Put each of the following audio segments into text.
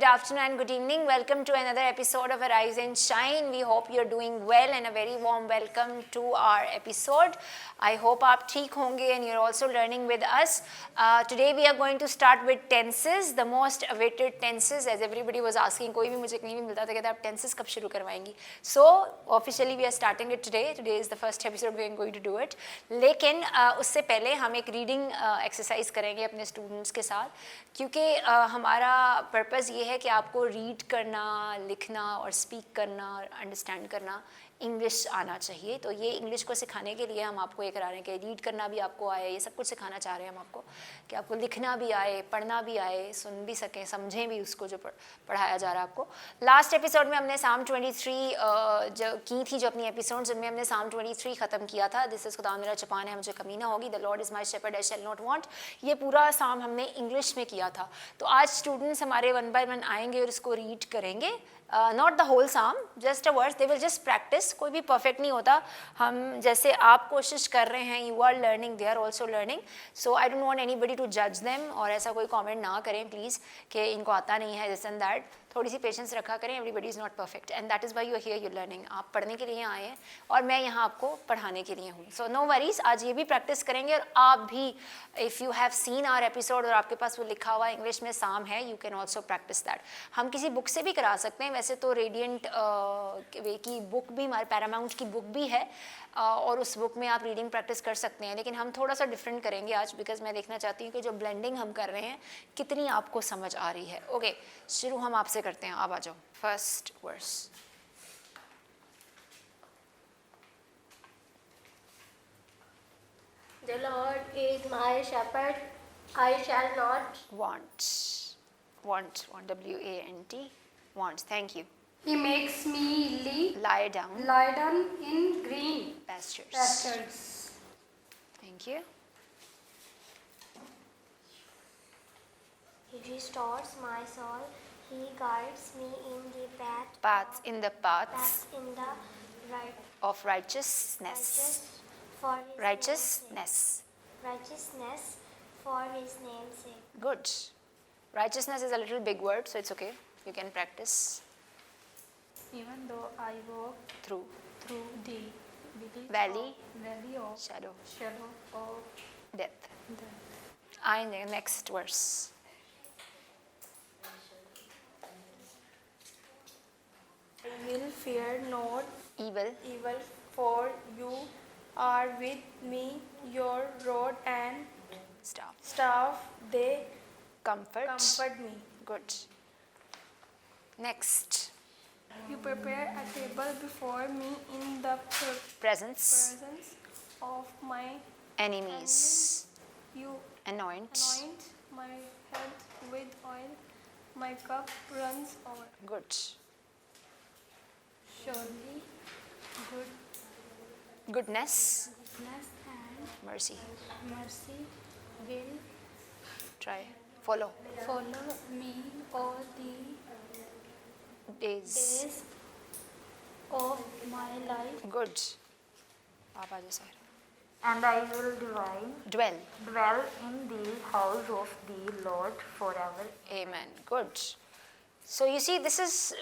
afternoon and good evening. Welcome to another episode of Arise and Shine. We hope you're doing well and a very warm welcome to our episode. I hope आप ठीक होंगे and you're also learning with us. Today we are going to start with tenses, the most awaited tenses, as everybody was asking. कोई भी मुझे कहीं भी मिलता था कहता आप tenses कब शुरू करवाएंगी? So officially we are starting it today. Today is the first episode we are going to do it. लेकिन उससे पहले हम एक reading exercise करेंगे अपने students के साथ, क्योंकि हमारा पर्पस ये है कि आपको रीड करना, लिखना और स्पीक करना और अंडरस्टैंड करना इंग्लिश आना चाहिए. तो ये इंग्लिश को सिखाने के लिए हम आपको ये करा रहे हैं कि रीड करना भी आपको आए, ये सब कुछ सिखाना चाह रहे हैं हम आपको कि आपको लिखना भी आए, पढ़ना भी आए, सुन भी सकें, समझें भी उसको जो पढ़ाया जा रहा है आपको. लास्ट एपिसोड में हमने साम 23 जो की थी, जो अपनी एपिसोड जिनमें हमने साम 23 ख़त्म किया था. दिस इज़ खुदा मेरा चपान है, मुझे कमी ना होगी, the Lord is my shepherd I shall not want. ये पूरा साम हमने इंग्लिश में किया था. तो आज स्टूडेंट्स हमारे 1 by 1 आएंगे और इसको रीड करेंगे. नॉट द होल साम, just a words, they will just practice. कोई भी परफेक्ट नहीं होता. हम जैसे आप कोशिश कर रहे हैं, you are learning, they are also learning. So I don't want anybody to जज देम, और ऐसा कोई कमेंट ना करें प्लीज़ कि इनको आता नहीं है दिस एंड दैट. थोड़ी सी पेशेंस रखा करें. Everybody is not perfect and that is why you are here, you learning. आप पढ़ने के लिए आए हैं और मैं यहाँ आपको पढ़ाने के लिए हूँ. सो नो वरीज, आज ये भी प्रैक्टिस करेंगे. और आप भी, if you have seen our episode और आपके पास वो लिखा हुआ इंग्लिश में साम है, you can also practice that. हम किसी बुक से भी करा सकते हैं. वैसे तो रेडियंट की बुक भी, हमारे पैरामाउंट की बुक भी है, और उस बुक में आप रीडिंग प्रैक्टिस कर सकते हैं. लेकिन हम थोड़ा सा डिफरेंट करेंगे आज, बिकॉज मैं देखना चाहती हूँ कि जो ब्लेंडिंग हम कर रहे हैं कितनी आपको समझ आ रही है. ओके, शुरू हम आपसे करते हैं. आप आ जाओ. First verse. The Lord is my shepherd, I shall not Want, W-A-N-T, want. Thank you. He makes me Lie down. lie down in green pastures. Thank you. He restores my soul. He guides me in the Paths in the paths paths in the right of righteousness. for his Righteousness. righteousness for his name's sake. Good. Righteousness is a little big word, so it's okay. You can practice. Even though I walk Through through the Valley. valley of shadow shadow of death. death, And the next verse. I will fear not Evil. evil, for you are with me. Your rod and staff, they comfort me. Good. Next. You prepare a table before me in the Presence. presence of my Enemies. You Anoint. anoint my head with oil. My cup runs over. Good. Surely Goodness. goodness and Mercy. mercy will Try. Follow. follow me all the Days. days of my life. Good. आप आ जाओ sir. And I will Dwell. dwell in the house of the Lord forever. Amen. Good. So you see, this is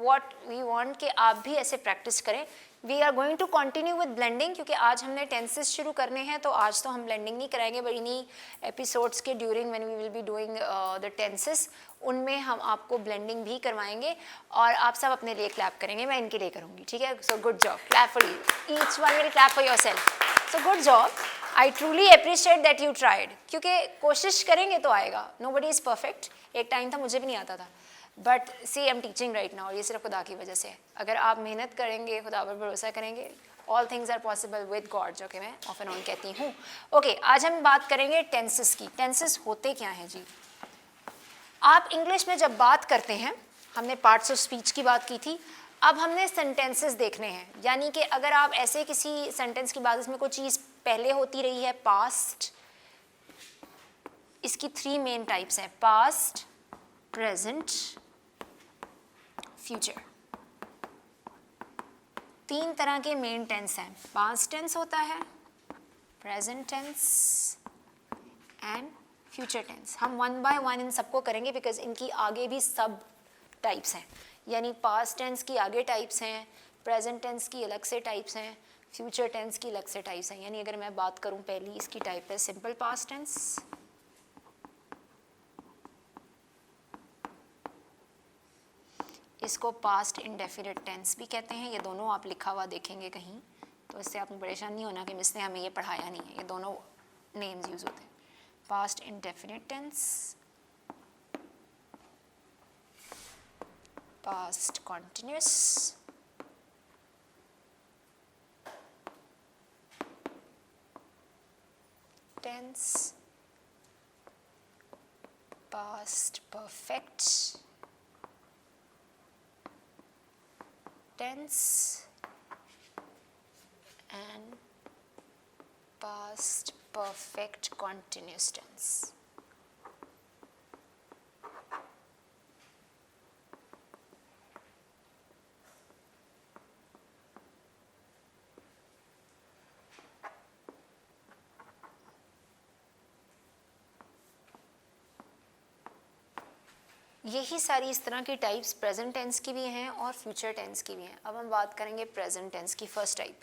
what we want कि आप भी ऐसे practice करें. We are going to continue with blending, क्योंकि आज हमने tenses शुरू करने हैं. तो आज तो हम blending नहीं कराएंगे, but इन्हीं episodes के during when we will be doing the tenses, उनमें हम आपको blending भी करवाएंगे. और आप सब अपने लिए clap करेंगे, मैं इनके लिए करूँगी, ठीक है? So good job. Clap for you. Each one will clap for yourself. So good job. I truly appreciate that you tried. क्योंकि कोशिश करेंगे तो आएगा. Nobody is perfect. एक time था मुझे भी नहीं आता था. But see I am teaching right now, ये सिर्फ खुदा की वजह से है. अगर आप मेहनत करेंगे, खुदा पर भरोसा करेंगे, all things are possible with God, जो कि मैं ऑफ एंड ऑन कहती हूँ. ओके, आज हम बात करेंगे टेंसेस की. टेंसेस होते क्या हैं जी? आप इंग्लिश में जब बात करते हैं, हमने पार्ट्स ऑफ स्पीच की बात की थी, अब हमने सेंटेंसेस देखने हैं. यानी कि अगर आप ऐसे किसी सेंटेंस की बात, इसमें कोई चीज़ पहले होती रही है, पास्ट, इसकी 3 मेन टाइप्स हैं: पास्ट, प्रेजेंट, फ्यूचर. 3 तरह के मेन टेंस हैं. पास्ट टेंस होता है, present tense and future tense. हम 1 by 1 इन सबको करेंगे, बिकॉज इनकी आगे भी सब टाइप्स हैं, यानी पास्ट टेंस की आगे टाइप्स हैं, प्रेजेंट टेंस की अलग से टाइप्स हैं, फ्यूचर टेंस की अलग से टाइप्स हैं। यानी अगर मैं बात करूं, पहली इसकी टाइप है सिंपल पास्ट टेंस, इसको पास्ट इंडेफिनिट टेंस भी कहते हैं। ये दोनों आप लिखा हुआ देखेंगे कहीं, तो इससे आपको परेशान नहीं होना कि मिस ने हमें ये पढ़ाया नहीं है, ये दोनों नेम्स यूज़ होते हैं। Past indefinite tense, past continuous, tense, past perfect tense, and past perfect continuous tense. यही सारी इस तरह की टाइप्स प्रेजेंट टेंस की भी हैं और फ्यूचर टेंस की भी हैं। अब हम बात करेंगे प्रेजेंट टेंस की फर्स्ट टाइप।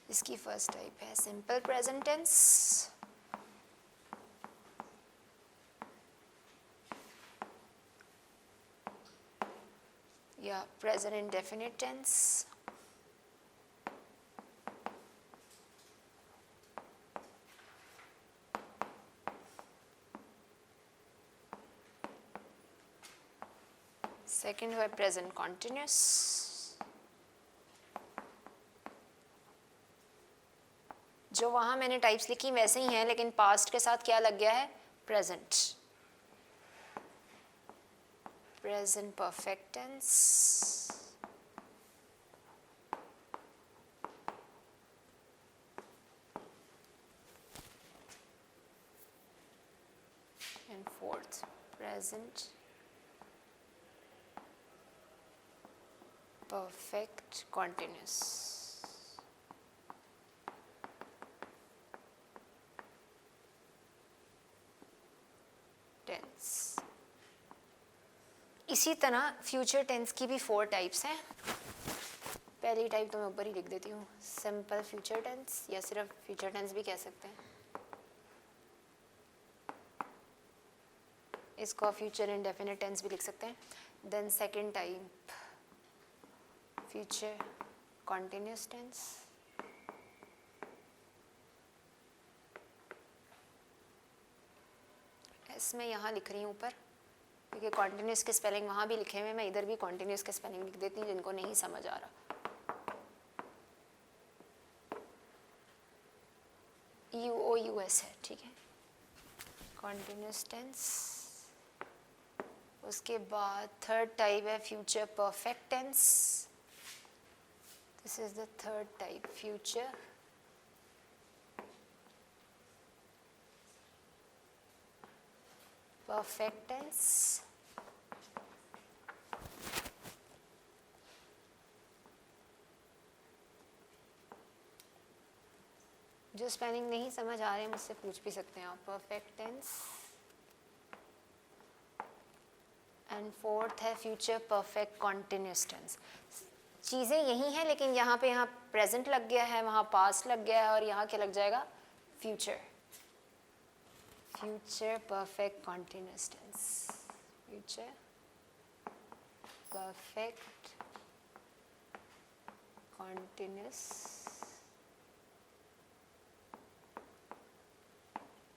इसकी फर्स्ट टाइप है सिंपल प्रेजेंट टेंस, या प्रेजेंट इंडेफिनिट टेंस, सेकेंड है प्रेजेंट कॉन्टिन्यूस, जो वहाँ मैंने टाइप्स लिखी वैसे ही हैं, लेकिन पास्ट के साथ क्या लग गया है, present. Present perfect tense, and fourth present perfect continuous. Tense. इसी तरह फ्यूचर टेंस की भी 4 टाइप्स हैं। पहली टाइप तो मैं ऊपर ही लिख देती हूँ, सिंपल फ्यूचर टेंस, या सिर्फ फ्यूचर टेंस भी कह सकते हैं। इसको फ्यूचर इंडेफिनिट टेंस भी लिख सकते हैं। Then second type future continuous tense, इसमें यहाँ लिख रही हूँ ऊपर, क्योंकि कॉन्टिन्यूस के स्पेलिंग वहाँ भी लिखे हुए हैं, मैं इधर भी कॉन्टिन्यूस के स्पेलिंग लिख देती हूँ जिनको नहीं समझ आ रहा। UOUS है, ठीक है, कॉन्टिन्यूस टेंस। उसके बाद थर्ड टाइप है future perfect tense. This is the third type, future perfect tense, जो स्पेलिंग नहीं समझ आ रहे मुझसे पूछ भी सकते हैं आप। परफेक्ट टेंस, एंड फोर्थ है फ्यूचर परफेक्ट कॉन्टिन्यूस टेंस। चीज़ें यही हैं, लेकिन यहाँ पे यहाँ प्रेजेंट लग गया है, वहाँ पास्ट लग गया है, और यहाँ क्या लग जाएगा, future. Future perfect continuous tense, future perfect continuous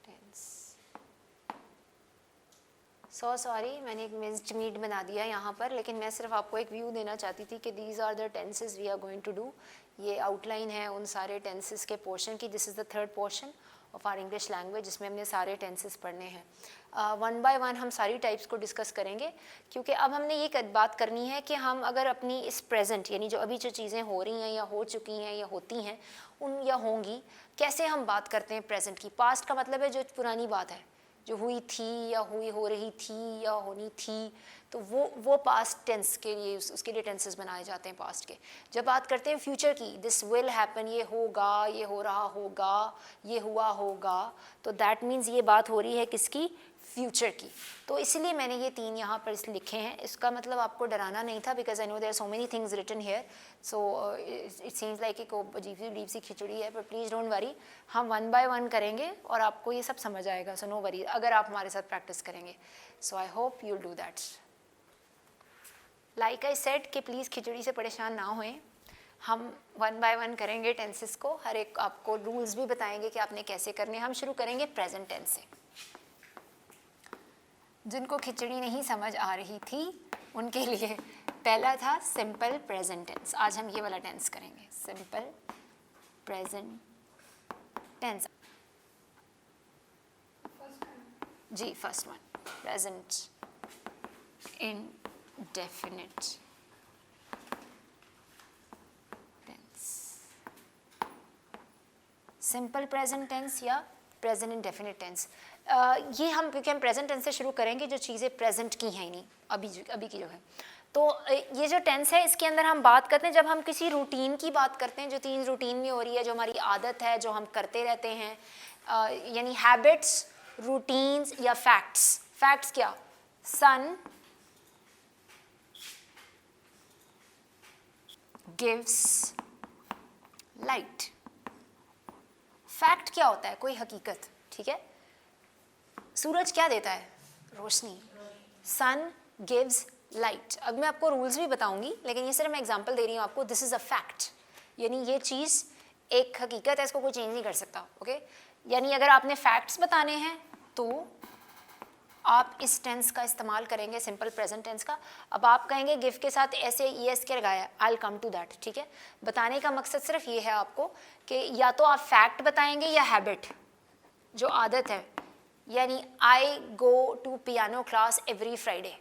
tense. Sorry, मैंने एक मिन्स्ड मीट बना दिया यहाँ पर, लेकिन मैं सिर्फ आपको एक व्यू देना चाहती थी कि these are the tenses we are going to do. ये आउटलाइन है उन सारे टेंसेस के पोर्शन की। This is the third portion of our English language, जिसमें हमने सारे टेंसेस पढ़ने हैं। 1 बाय 1 हम सारी टाइप्स को डिस्कस करेंगे, क्योंकि अब हमने ये बात करनी है कि हम अगर अपनी इस प्रेजेंट, यानी जो अभी जो चीज़ें हो रही हैं या हो चुकी हैं या होती हैं उन या होंगी, कैसे हम बात करते हैं प्रेजेंट की। पास्ट का मतलब है जो पुरानी बात है, जो हुई थी या हुई हो रही थी या होनी थी, तो वो पास्ट टेंस के लिए, उसके लिए टेंसेस बनाए जाते हैं पास्ट के। जब बात करते हैं फ्यूचर की, दिस विल हैपन, ये होगा, ये हो रहा होगा, ये हुआ होगा, तो दैट मीन्स ये बात हो रही है किसकी, फ्यूचर की। तो इसलिए मैंने ये 3 यहाँ पर लिखे हैं। इसका मतलब आपको डराना नहीं था, because I know there are so many things written here, so it seems like एक अजीब सी खिचड़ी है, बट प्लीज़ डोंट वरी, हम 1 बाय 1 करेंगे और आपको ये सब समझ आएगा, सो नो वरी, अगर आप हमारे साथ प्रैक्टिस करेंगे। So I hope you do that. Like I said कि प्लीज़ खिचड़ी से परेशान ना होएं, हम 1 बाय 1 करेंगे टेंसेस को, हर एक आपको रूल्स भी बताएंगे कि आपने कैसे करने। हम शुरू करेंगे प्रेजेंट टेंस से। जिनको खिचड़ी नहीं समझ आ रही थी उनके लिए पहला था सिंपल प्रेजेंट टेंस। आज हम ये वाला टेंस करेंगे, सिंपल प्रेजेंट टेंस। जी first one, present indefinite tense, simple present tense या प्रेजेंट इंडेफिनिट टेंस। ये हम, क्योंकि हम प्रेजेंट टेंस से शुरू करेंगे जो चीज़ें प्रेजेंट की हैं ही नहीं, अभी की जो है। तो ये जो टेंस है इसके अंदर हम बात करते हैं जब हम किसी रूटीन की बात करते हैं, जो चीज़ रूटीन में हो रही है, जो हमारी आदत है, जो हम करते रहते हैं, यानी हैबिट्स, रूटीन्स या फैक्ट्स। फैक्ट्स क्या? Sun gives light. फैक्ट क्या होता है? कोई हकीकत, ठीक है। सूरज क्या देता है? रोशनी। Sun gives light. अब मैं आपको रूल्स भी बताऊंगी, लेकिन ये सिर्फ मैं एग्जांपल दे रही हूँ आपको। दिस इज़ अ फैक्ट, यानी ये चीज़ एक हकीकत है, इसको कोई चेंज नहीं कर सकता, ओके। यानी अगर आपने फैक्ट्स बताने हैं तो आप इस टेंस का इस्तेमाल करेंगे, सिंपल प्रेजेंट टेंस का। अब आप कहेंगे गिव के साथ ऐसे ईएस के लगाया, I will come to that, ठीक है। बताने का मकसद सिर्फ ये है आपको कि या तो आप फैक्ट बताएंगे या हैबिट, जो आदत है, यानी I go to piano class every Friday,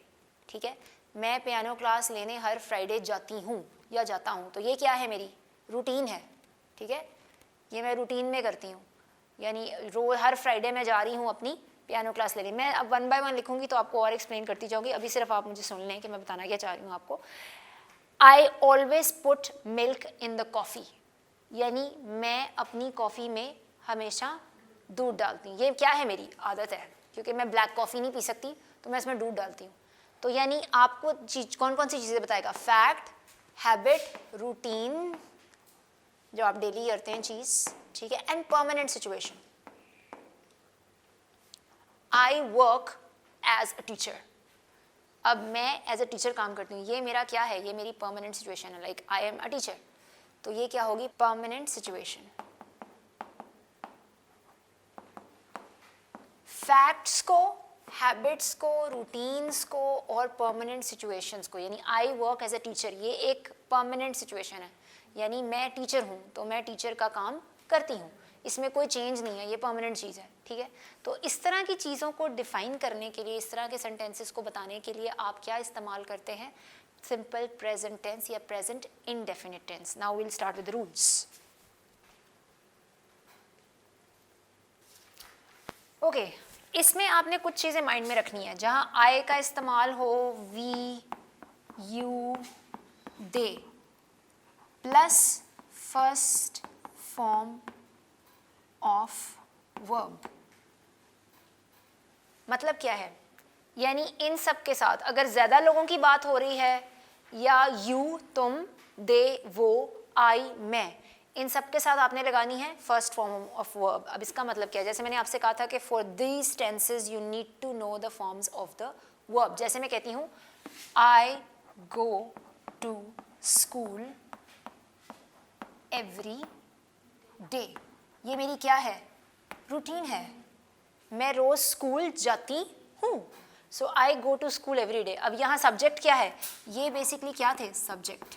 ठीक है। मैं पियानो क्लास लेने हर फ्राइडे जाती हूँ या जाता हूँ, तो ये क्या है? मेरी रूटीन है, ठीक है। ये मैं रूटीन में करती हूँ, यानी रोज़ हर फ्राइडे मैं जा रही हूँ अपनी पियानो क्लास लेने। मैं अब 1 बाय 1 लिखूँगी तो आपको और एक्सप्लेन करती जाऊँगी, अभी सिर्फ आप मुझे सुन लें कि मैं बताना क्या चाह रही हूँ आपको। I always put milk in the coffee, यानी मैं अपनी कॉफ़ी में हमेशा दूध डालती हूँ। ये क्या है? मेरी आदत है, क्योंकि मैं ब्लैक कॉफ़ी नहीं पी सकती तो मैं इसमें दूध डालती हूँ। तो यानी आपको कौन कौन सी चीज़ें बताएगा? फैक्ट, हैबिट, रूटीन, जो आप डेली करते हैं चीज़, ठीक है, and permanent situation. I work as a teacher. अब मैं एज अ टीचर काम करती हूँ, ये मेरा क्या है? ये मेरी परमानेंट सिचुएशन है, like I am a teacher, तो ये क्या होगी? Permanent situation. फैक्ट्स को, हैबिट्स को, रूटीन्स को और परमानेंट सिचुएशंस को, यानी I work as a teacher, ये एक परमानेंट सिचुएशन है, यानी मैं टीचर हूँ तो मैं टीचर का काम करती हूँ, इसमें कोई चेंज नहीं है, ये परमानेंट चीज़ है, ठीक है। तो इस तरह की चीज़ों को डिफाइन करने के लिए, इस तरह के सेंटेंसेस को बताने के लिए आप क्या इस्तेमाल करते हैं? सिंपल प्रेजेंट टेंस या present indefinite tense. Now will start with rules. Okay, इसमें आपने कुछ चीज़ें माइंड में रखनी है। जहाँ आई का इस्तेमाल हो, we, you, they, plus first form of verb. मतलब क्या है? यानी इन सब के साथ अगर ज़्यादा लोगों की बात हो रही है, या यू तुम, दे वो, आई मैं, इन सब के साथ आपने लगानी है फर्स्ट फॉर्म ऑफ वर्ब। अब इसका मतलब क्या है? जैसे मैंने आपसे कहा था कि for these tenses you need to know the forms of the verb. जैसे मैं कहती हूँ I go to school every day, ये मेरी क्या है? रूटीन है, मैं रोज स्कूल जाती हूँ, so I go to school every day. अब यहाँ सब्जेक्ट क्या है? ये बेसिकली क्या थे? Subject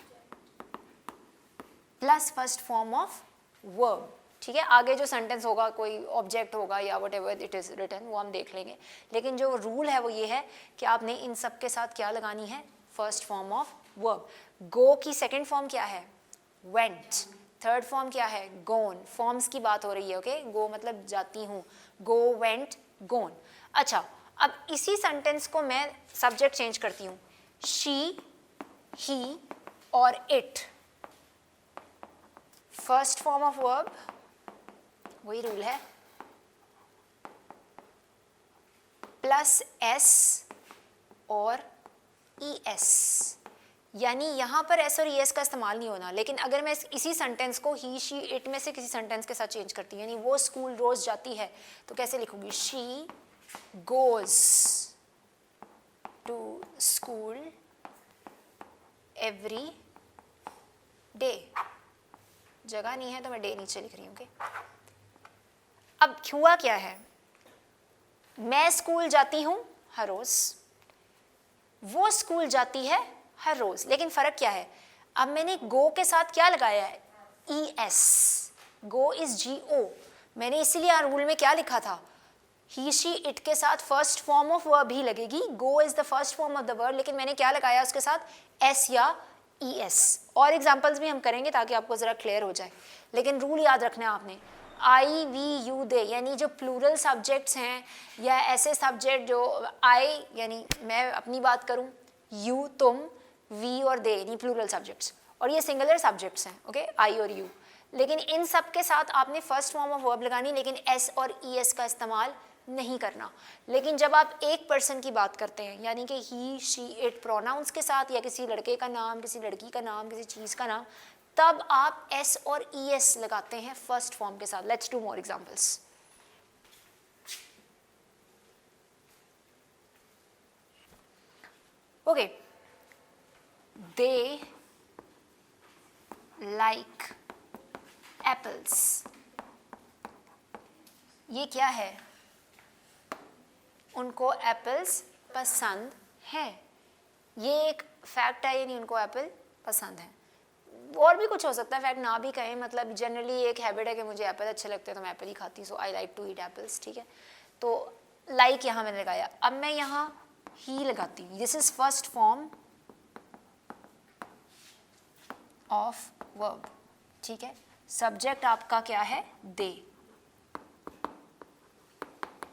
plus first form of verb, ठीक है। आगे जो सेंटेंस होगा कोई ऑब्जेक्ट होगा या whatever it is written, वो हम देख लेंगे, लेकिन जो रूल है वो ये है कि आपने इन सब के साथ क्या लगानी है? First form of verb. Go की सेकेंड फॉर्म क्या है? वेंट। थर्ड फॉर्म क्या है? गोन। फॉर्म्स की बात हो रही है, ओके। गो मतलब जाती हूँ, गो, वेंट, गोन। अच्छा, अब इसी सेंटेंस को मैं सब्जेक्ट चेंज करती हूँ, शी, ही और it. First form of verb, वही रूल है, प्लस एस और ई एस, यानी यहाँ पर एस और ई एस का इस्तेमाल नहीं होना। लेकिन अगर मैं इसी सेंटेंस को ही शी इट में से किसी सेंटेंस के साथ चेंज करती हूँ, यानी वो स्कूल रोज जाती है, तो कैसे लिखूंगी? She goes to school every day. जगह नहीं है तो मैं डे नीचे लिख रही हूँ। अब हुआ क्या है, मैं स्कूल जाती हूँ हर रोज, वो स्कूल जाती है हर रोज, लेकिन फर्क क्या है? अब मैंने गो के साथ क्या लगाया है? ई एस, गो इज जी ओ। मैंने इसीलिए रूल में क्या लिखा था? ही शी इट के साथ फर्स्ट फॉर्म ऑफ वर्ब ही लगेगी, go is the first form of the verb, लेकिन मैंने क्या लगाया उसके साथ? एस या ई एस। और एग्जाम्पल्स भी हम करेंगे ताकि आपको ज़रा क्लियर हो जाए, लेकिन रूल याद रखना है आपने। आई वी यू दे, यानी जो प्लूरल सब्जेक्ट्स हैं या ऐसे सब्जेक्ट जो आई यानी मैं अपनी बात करूं, यू तुम, वी और दे यानी प्लूरल सब्जेक्ट्स, और ये सिंगुलर सब्जेक्ट्स हैं, ओके, आई और यू। लेकिन इन सब के साथ आपने फर्स्ट फॉर्म ऑफ वर्ब लगानी, लेकिन एस और ई एस का इस्तेमाल नहीं करना। लेकिन जब आप एक पर्सन की बात करते हैं, यानी कि ही शी इट प्रोनाउंस के साथ, या किसी लड़के का नाम, किसी लड़की का नाम, किसी चीज़ का नाम, तब आप एस और ई एस लगाते हैं फर्स्ट फॉर्म के साथ। Let's do more examples. Okay, they like apples. ये क्या है? उनको एप्पल्स पसंद है। ये एक फैक्ट है, यानी उनको एप्पल पसंद है। और भी कुछ हो सकता है, फैक्ट ना भी कहें, मतलब जनरली एक हैबिट है कि मुझे एप्पल अच्छे लगते हैं तो मैं एप्पल ही खाती हूँ, so I like to eat apples, ठीक है। तो लाइक यहाँ मैंने लगाया, अब मैं यहाँ ही लगाती हूँ। This is first form of verb, ठीक है। सब्जेक्ट आपका क्या है? दे।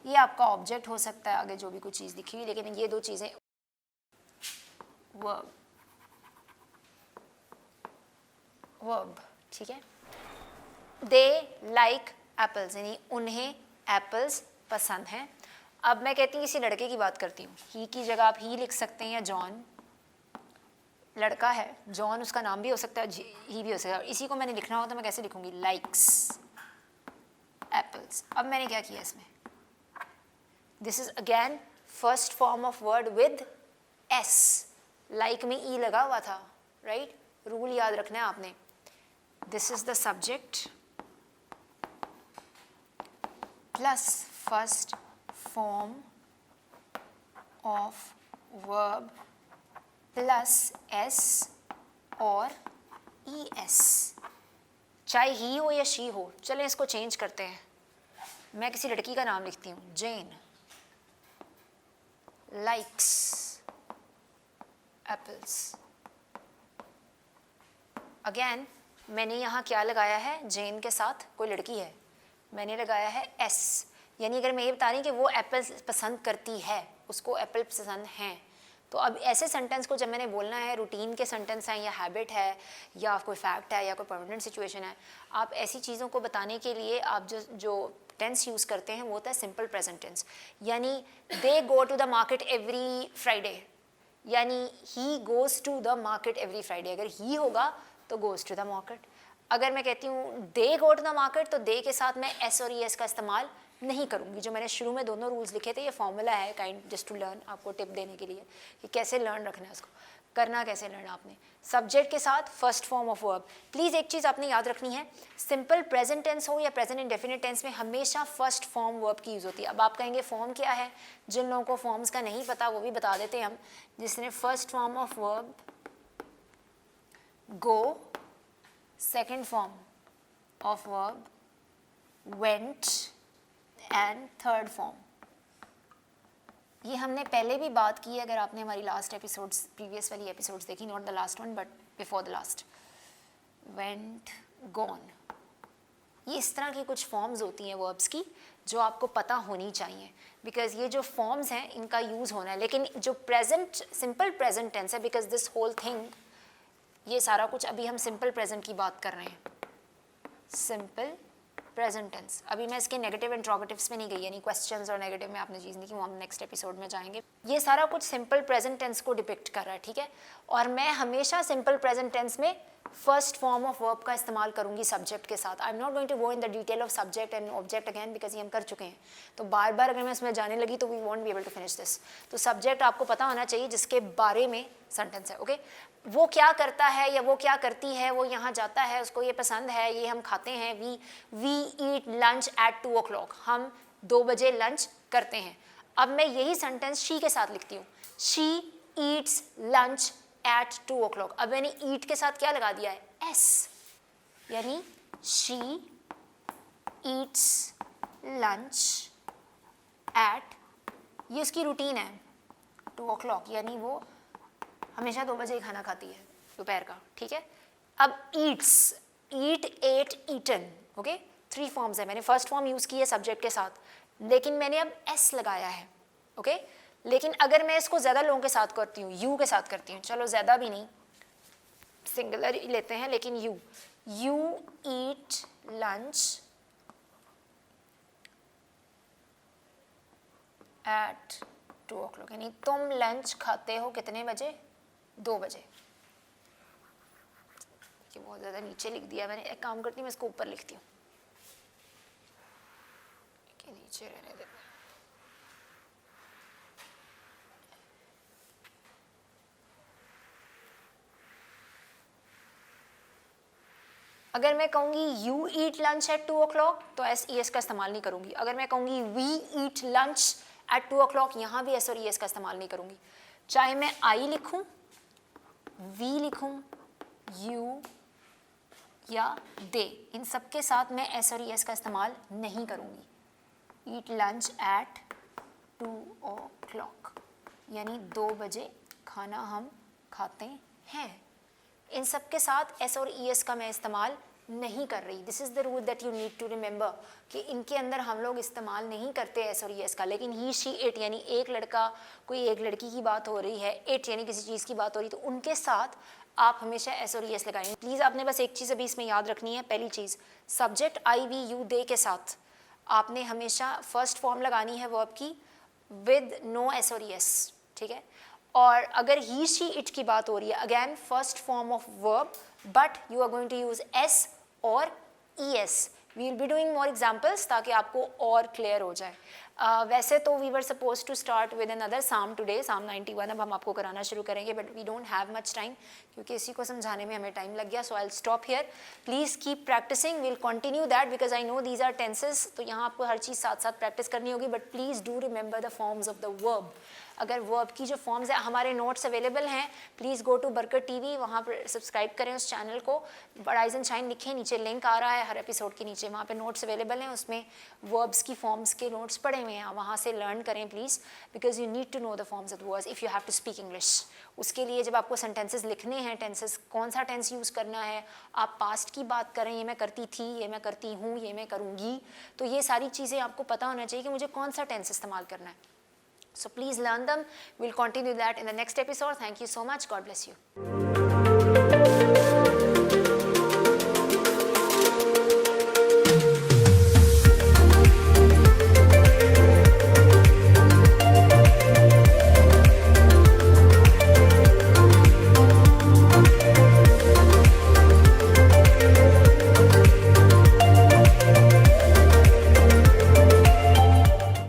ये आपका ऑब्जेक्ट हो सकता है आगे जो भी कुछ चीज़ दिखी हुई, लेकिन ये दो चीज़ें वर्ब, ठीक है। दे लाइक एप्पल्स, यानी उन्हें एप्पल्स पसंद हैं। अब मैं कहती हूँ किसी लड़के की बात करती हूँ, ही की जगह आप ही लिख सकते हैं, या जॉन लड़का है, जॉन उसका नाम भी हो सकता है, ही भी हो सकता है। इसी को मैंने लिखना हो तो मैं कैसे लिखूंगी? Likes apples. अब मैंने क्या किया इसमें? This is again first form of word with S, like में ई लगा हुआ था, राइट? रूल याद रखना है आपने। This is the subject plus first form of verb plus S और ई एस, चाहे ही हो या शी हो। चलें इसको चेंज करते हैं। मैं किसी लड़की का नाम लिखती हूँ, जेन लाइक्स एप्पल्स। अगेन मैंने यहाँ क्या लगाया है? जेन के साथ कोई लड़की है, मैंने लगाया है एस, यानी अगर मैं ये बता रही कि वो एप्पल्स पसंद करती है, उसको एप्पल पसंद हैं, तो अब ऐसे सेंटेंस को जब मैंने बोलना है, रूटीन के सेंटेंस हैं या हैबिट है या कोई फैक्ट है या कोई परमानेंट सिचुएशन है, आप ऐसी चीज़ों को बताने के लिए आप जो टेंस यूज़ करते हैं वो होता है सिंपल प्रेजेंट टेंस। यानी they go to the market every Friday, यानी he goes to the market every Friday. अगर ही होगा तो गोज़ टू द मार्केट। अगर मैं कहती हूँ दे गो टू द मार्केट, तो दे के साथ मैं एस और ई एस का इस्तेमाल नहीं करूँगी। जो मैंने शुरू में दोनों रूल्स लिखे थे, ये फॉर्मूला है काइंड जस्ट टू लर्न, आपको टिप देने के लिए कि कैसे लर्न रखना है, उसको करना कैसे लर्न आपने। सब्जेक्ट के साथ first form of verb. Please एक चीज़ आपने याद रखनी है, सिंपल प्रेजेंट टेंस हो या प्रेजेंट इंडेफिनिट टेंस में हमेशा फर्स्ट फॉर्म वर्ब की यूज़ होती है। अब आप कहेंगे फॉर्म क्या है? जिन लोगों को फॉर्म्स का नहीं पता वो भी बता देते हैं हम। जिसने first form of verb go, second form of verb went and third form. ये हमने पहले भी बात की है, अगर आपने हमारी लास्ट एपिसोड्स, प्रीवियस वाली एपिसोड्स देखी, not the last one but before the last. Went, gone, ये इस तरह की कुछ फॉर्म्स होती हैं वर्ब्स की जो आपको पता होनी चाहिए, बिकॉज ये जो फॉर्म्स हैं इनका यूज़ होना है। लेकिन जो प्रेजेंट, सिंपल प्रेजेंट टेंस है, बिकॉज दिस होल थिंग, ये सारा कुछ अभी हम सिंपल प्रेजेंट की बात कर रहे हैं। Simple present tense. अभी मैं इसके नेगेटिव इंट्रोगेटिव्स में नहीं गई, यानी क्वेश्चंस और नेगेटिव में आपने चीज़ नहीं की, वो हम नेक्स्ट एपिसोड में जाएंगे। ये सारा कुछ सिंपल प्रेजेंट टेंस को डिपिक्ट कर रहा है, ठीक है। और मैं हमेशा सिंपल प्रेजेंट टेंस में फर्स्ट फॉर्म ऑफ वर्ब का इस्तेमाल करूंगी सब्जेक्ट के साथ। I am not going to go in the detail of subject and object again, because ये हम कर चुके हैं। तो बार बार अगर मैं इसमें जाने लगी तो we won't be able to finish this. तो सब्जेक्ट आपको पता होना चाहिए जिसके बारे में सेंटेंस है, ओके। वो क्या करता है या वो क्या करती है, वो यहाँ जाता है, उसको ये पसंद है, ये हम खाते हैं। We eat lunch eight 2 o'clock, हम 2 बजे लंच करते हैं। अब मैं यही सेंटेंस शी के साथ लिखती हूँ, she Yeats lunch eight 2 o'clock। अब मैंने ईट के साथ क्या लगा दिया है, एस, यानी शी ईट्स लंच एट, ये उसकी रूटीन है 2 o'clock, यानी वो हमेशा 2 बजे ही खाना खाती है दोपहर का, ठीक है। अब ईट्स, ईट, एट, ईटन, ओके, 3 फॉर्म्स है। मैंने फर्स्ट फॉर्म यूज़ की है सब्जेक्ट के साथ, लेकिन मैंने अब एस लगाया है, ओके। लेकिन अगर मैं इसको ज़्यादा लोगों के साथ करती हूँ, यू के साथ करती हूँ, चलो ज़्यादा भी नहीं, सिंगुलर ही लेते हैं, लेकिन you eat lunch eight 2 o'clock, यानी तुम लंच खाते हो कितने बजे, 2 बजे। ये बहुत ज़्यादा नीचे लिख दिया मैंने, एक काम करती हूँ मैं इसको ऊपर लिखती हूँ, नीचे रहने देते। अगर मैं कहूँगी you eat lunch eight 2 o'clock तो एस ई एस का इस्तेमाल नहीं करूँगी। अगर मैं कहूँगी we eat lunch eight 2 o'clock, यहाँ भी एस और ई एस का इस्तेमाल नहीं करूँगी। चाहे मैं आई लिखूँ, वी लिखूँ, यू या दे, इन सब के साथ मैं एस और ई एस का इस्तेमाल नहीं करूँगी। ईट लंच एट 2 o'clock, यानी 2 बजे खाना हम खाते हैं। इन सब के साथ एस और ई एस का मैं इस्तेमाल नहीं कर रही। This is the rule that you need to remember कि इनके अंदर हम लोग इस्तेमाल नहीं करते एस और ई एस का। लेकिन ही, शी, इट, यानी एक लड़का, कोई एक लड़की की बात हो रही है, इट यानी किसी चीज़ की बात हो रही, तो उनके साथ आप हमेशा एस और ई एस लगाएंगे। प्लीज़ आपने बस एक चीज़ अभी इसमें याद रखनी है। पहली चीज़, सब्जेक्ट आई, वी, यू, दे के साथ आपने हमेशा फर्स्ट फॉर्म लगानी है वर्ब की विद नो एस और ई एस, ठीक है। और अगर ही, शी, इट की बात हो रही है, again first form of verb, but you are going to use s और e s. We will be doing more examples ताकि आपको और क्लियर हो जाए। वैसे तो we were suppose to start with another sum today, sum 91 अब हम आपको कराना शुरू करेंगे, but we don't have much time क्योंकि इसी को समझाने में हमें टाइम लग गया। So I will stop here. Please keep practising, will continue that because I know these are tenses, तो यहाँ आपको हर चीज़ साथ साथ प्रैक्टिस करनी होगी। But please do remember the forms of the verb. अगर वर्ब की जो फॉर्म्स है, हमारे नोट्स अवेलेबल हैं, प्लीज़ गो टू बरकत टीवी, वहाँ पर सब्सक्राइब करें उस चैनल को, राइज एंड शाइन लिखें, नीचे लिंक आ रहा है हर एपिसोड के नीचे, वहाँ पे नोट्स अवेलेबल हैं, उसमें वर्ब्स की फॉर्म्स के नोट्स पड़े हुए हैं, वहाँ से लर्न करें please, because you need to know the forms of words if you have to speak English. उसके लिए जब आपको सेंटेंसेस लिखने हैं, टेंसेस कौन सा टेंस यूज़ करना है, आप पास्ट की बात करें, ये मैं करती थी, ये मैं करती हूँ, ये मैं करूँगी, तो ये सारी चीज़ें आपको पता होना चाहिए कि मुझे कौन सा टेंस इस्तेमाल करना है। So please learn them. We'll continue that in the next episode. Thank you so much. God bless you.